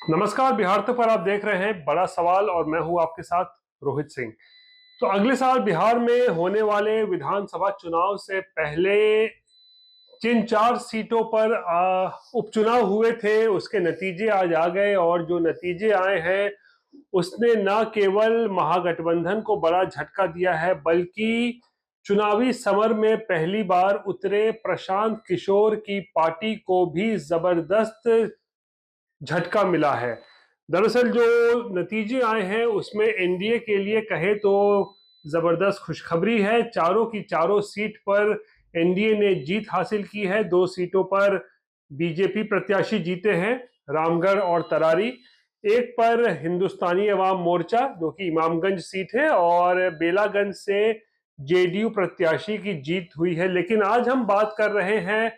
नमस्कार। बिहार तक पर आप देख रहे हैं बड़ा सवाल और मैं हूं आपके साथ रोहित सिंह। तो अगले साल बिहार में होने वाले विधानसभा चुनाव से पहले जिन 4 सीटों पर उपचुनाव हुए थे उसके नतीजे आज आ गए और जो नतीजे आए हैं उसने न केवल महागठबंधन को बड़ा झटका दिया है बल्कि चुनावी समर में पहली बार उतरे प्रशांत किशोर की पार्टी को भी जबरदस्त झटका मिला है। दरअसल जो नतीजे आए हैं उसमें एनडीए के लिए कहे तो जबरदस्त खुशखबरी है। चारों की चारों सीट पर एनडीए ने जीत हासिल की है। 2 सीटों पर बीजेपी प्रत्याशी जीते हैं, रामगढ़ और तरारी। एक पर हिंदुस्तानी अवाम मोर्चा जो कि इमामगंज सीट है और बेलागंज से जेडीयू प्रत्याशी की जीत हुई है। लेकिन आज हम बात कर रहे हैं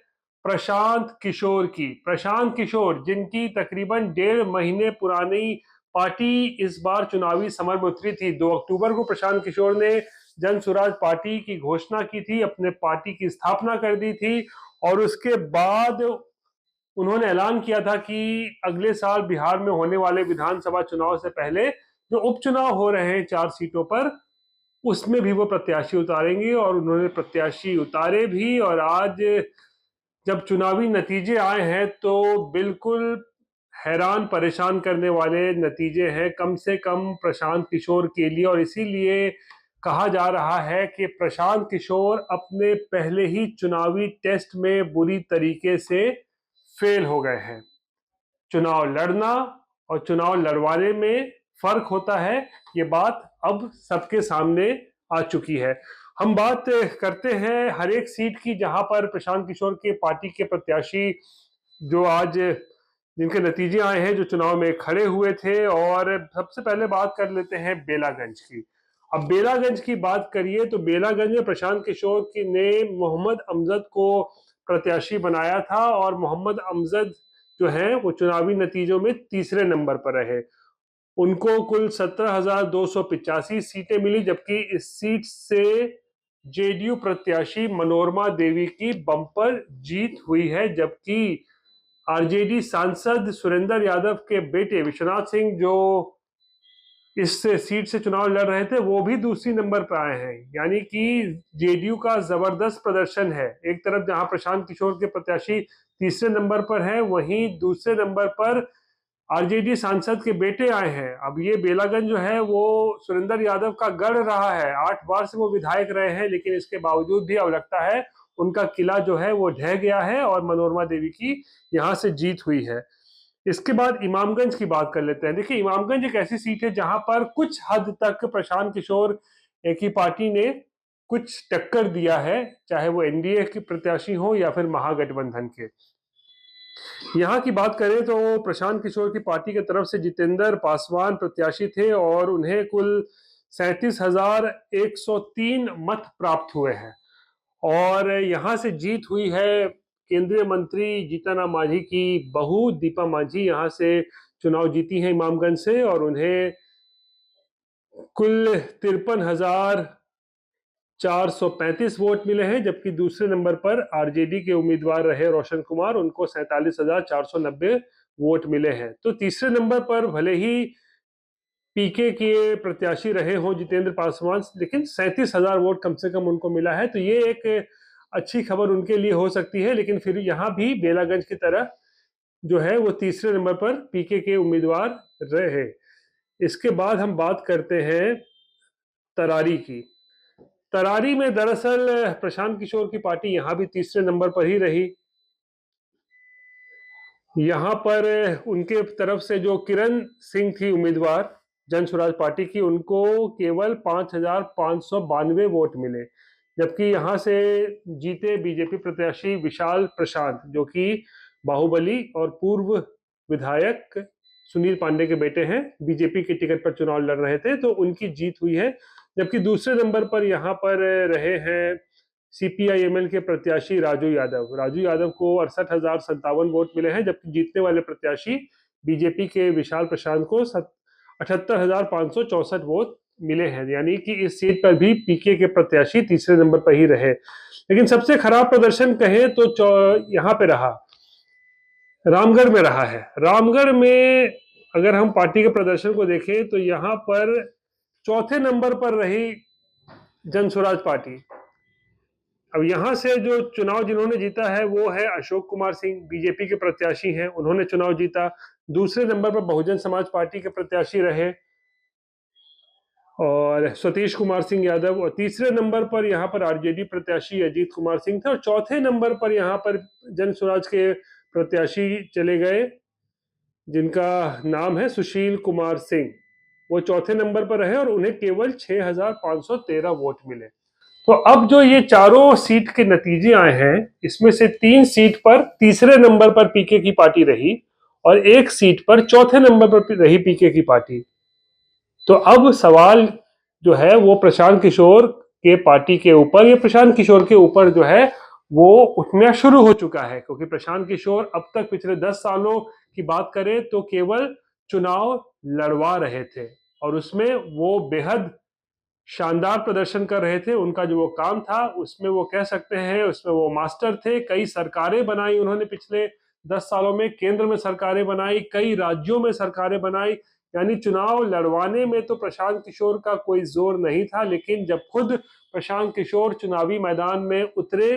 प्रशांत किशोर की। प्रशांत किशोर जिनकी तकरीबन 1.5 महीने पुरानी पार्टी इस बार चुनावी समर में उतरी थी। 2 अक्टूबर को प्रशांत किशोर ने जन स्वराज पार्टी की घोषणा की थी, अपने पार्टी की स्थापना कर दी थी और उसके बाद उन्होंने ऐलान किया था कि अगले साल बिहार में होने वाले विधानसभा चुनाव से पहले जो उपचुनाव हो रहे हैं 4 सीटों पर उसमें भी वो प्रत्याशी उतारेंगे और उन्होंने प्रत्याशी उतारे भी। और आज जब चुनावी नतीजे आए हैं तो बिल्कुल हैरान परेशान करने वाले नतीजे हैं, कम से कम प्रशांत किशोर के लिए। और इसीलिए कहा जा रहा है कि प्रशांत किशोर अपने पहले ही चुनावी टेस्ट में बुरी तरीके से फेल हो गए हैं। चुनाव लड़ना और चुनाव लड़वाने में फर्क होता है, ये बात अब सबके सामने आ चुकी है। हम बात करते हैं हर एक सीट की जहां पर प्रशांत किशोर के पार्टी के प्रत्याशी जो आज जिनके नतीजे आए हैं, जो चुनाव में खड़े हुए थे। और सबसे पहले बात कर लेते हैं बेलागंज की। अब बेलागंज की बात करिए तो बेलागंज में प्रशांत किशोर की ने मोहम्मद अमजद को प्रत्याशी बनाया था और मोहम्मद अमजद जो है वो चुनावी नतीजों में तीसरे नंबर पर रहे। उनको कुल 17,285 सीटें मिली, जबकि इस सीट से जेडीयू प्रत्याशी मनोरमा देवी की बम्पर जीत हुई है। जबकि आरजेडी सांसद सुरेंद्र यादव के बेटे विश्वनाथ सिंह जो इस सीट से चुनाव लड़ रहे थे वो भी दूसरी नंबर पर आए हैं। यानी कि जेडीयू का जबरदस्त प्रदर्शन है। एक तरफ जहां प्रशांत किशोर के प्रत्याशी तीसरे नंबर पर है, वहीं दूसरे नंबर पर आरजेडी सांसद के बेटे आए हैं। अब ये बेलागंज जो है वो सुरेंद्र यादव का गढ़ रहा है, 8 बार से वो विधायक रहे हैं, लेकिन इसके बावजूद भी अब लगता है उनका किला जो है वो ढह गया है और मनोरमा देवी की यहाँ से जीत हुई है। इसके बाद इमामगंज की बात कर लेते हैं। देखिए, इमामगंज एक ऐसी सीट है जहां पर कुछ हद तक प्रशांत किशोर की पार्टी ने कुछ टक्कर दिया है, चाहे वो एनडीए के प्रत्याशी हो या फिर महागठबंधन के। यहाँ की बात करें तो प्रशांत किशोर की पार्टी की तरफ से जितेंद्र पासवान प्रत्याशी थे और उन्हें कुल 37,103 मत प्राप्त हुए हैं। और यहाँ से जीत हुई है केंद्रीय मंत्री जीतन राम मांझी की बहू दीपा मांझी, यहाँ से चुनाव जीती है इमामगंज से और उन्हें कुल 53,435 वोट मिले हैं। जबकि दूसरे नंबर पर आरजेडी के उम्मीदवार रहे रोशन कुमार, उनको 47,490 वोट मिले हैं। तो तीसरे नंबर पर भले ही पीके के प्रत्याशी रहे हों जितेंद्र पासवान, लेकिन 37,000 वोट कम से कम उनको मिला है। तो ये एक अच्छी खबर उनके लिए हो सकती है। लेकिन फिर यहाँ भी बेलागंज की तरह जो है वो तीसरे नंबर पर पीके के उम्मीदवार रहे। इसके बाद हम बात करते हैं तरारी की। तरारी में दरअसल प्रशांत किशोर की पार्टी यहाँ भी तीसरे नंबर पर ही रही। यहाँ पर उनके तरफ से जो किरण सिंह थी उम्मीदवार जन स्वराज पार्टी की, उनको केवल 5,592 वोट मिले। जबकि यहाँ से जीते बीजेपी प्रत्याशी विशाल प्रशांत जो कि बाहुबली और पूर्व विधायक सुनील पांडे के बेटे हैं, बीजेपी के टिकट पर चुनाव लड़ रहे थे, तो उनकी जीत हुई है। जबकि दूसरे नंबर पर यहाँ पर रहे हैं सीपीआईएमएल के प्रत्याशी राजू यादव को 68,057 वोट मिले हैं। जबकि जीतने वाले प्रत्याशी बीजेपी के विशाल प्रशांत को 78,564 वोट मिले हैं। यानी कि इस सीट पर भी पीके के प्रत्याशी तीसरे नंबर पर ही रहे। लेकिन सबसे खराब प्रदर्शन कहें तो यहाँ पे रहा, रामगढ़ में रहा है। रामगढ़ में अगर हम पार्टी के प्रदर्शन को देखें तो यहाँ पर चौथे नंबर पर रही जन स्वराज पार्टी। अब यहाँ से जो चुनाव जिन्होंने जीता है वो है अशोक कुमार सिंह, बीजेपी के प्रत्याशी हैं, उन्होंने चुनाव जीता। दूसरे नंबर पर बहुजन समाज पार्टी के प्रत्याशी रहे और सतीश कुमार सिंह यादव, और तीसरे नंबर पर यहाँ पर आरजेडी प्रत्याशी अजीत कुमार सिंह थे, और चौथे नंबर पर यहाँ पर जन स्वराज के प्रत्याशी चले गए जिनका नाम है सुशील कुमार सिंह। वो चौथे नंबर पर रहे और उन्हें केवल 6,513 वोट मिले। तो अब जो ये चारों सीट के नतीजे आए हैं, इसमें से 3 सीट पर तीसरे नंबर पर पीके की पार्टी रही और 1 सीट पर चौथे नंबर पर रही पीके की पार्टी। तो अब सवाल जो है वो प्रशांत किशोर के पार्टी के ऊपर या प्रशांत किशोर के ऊपर जो है वो उठना शुरू हो चुका है, क्योंकि प्रशांत किशोर अब तक पिछले 10 सालों की बात करें तो केवल चुनाव लड़वा रहे थे और उसमें वो बेहद शानदार प्रदर्शन कर रहे थे। उनका जो वो काम था उसमें वो कह सकते हैं उसमें वो मास्टर थे। कई सरकारें बनाई उन्होंने पिछले 10 सालों में, केंद्र में सरकारें बनाई, कई राज्यों में सरकारें बनाई। यानी चुनाव लड़वाने में तो प्रशांत किशोर का कोई जोर नहीं था, लेकिन जब खुद प्रशांत किशोर चुनावी मैदान में उतरे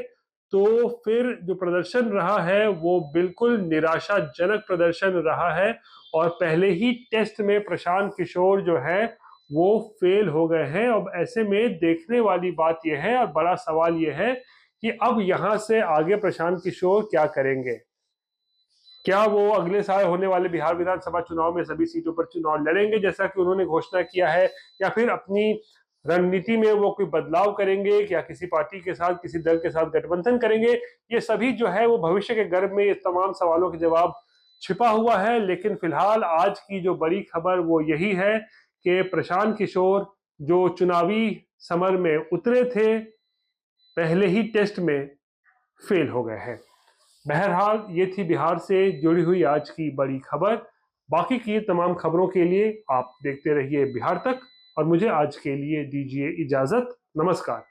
तो फिर जो प्रदर्शन रहा है वो बिल्कुल निराशाजनक प्रदर्शन रहा है और पहले ही टेस्ट में प्रशांत किशोर जो है वो फेल हो गए हैं। अब ऐसे में देखने वाली बात यह है और बड़ा सवाल यह है कि अब यहां से आगे प्रशांत किशोर क्या करेंगे। क्या वो अगले साल होने वाले बिहार विधानसभा चुनाव में सभी सीटों पर चुनाव लड़ेंगे जैसा कि उन्होंने घोषणा किया है, या फिर अपनी रणनीति में वो कोई बदलाव करेंगे, या किसी पार्टी के साथ किसी दल के साथ गठबंधन करेंगे? ये सभी जो है वो भविष्य के गर्भ में ये तमाम सवालों के जवाब छिपा हुआ है। लेकिन फिलहाल आज की जो बड़ी खबर वो यही है कि प्रशांत किशोर जो चुनावी समर में उतरे थे पहले ही टेस्ट में फेल हो गए हैं। बहरहाल ये थी बिहार से जुड़ी हुई आज की बड़ी खबर। बाकी की तमाम खबरों के लिए आप देखते रहिए बिहार तक और मुझे आज के लिए दीजिए इजाजत। नमस्कार।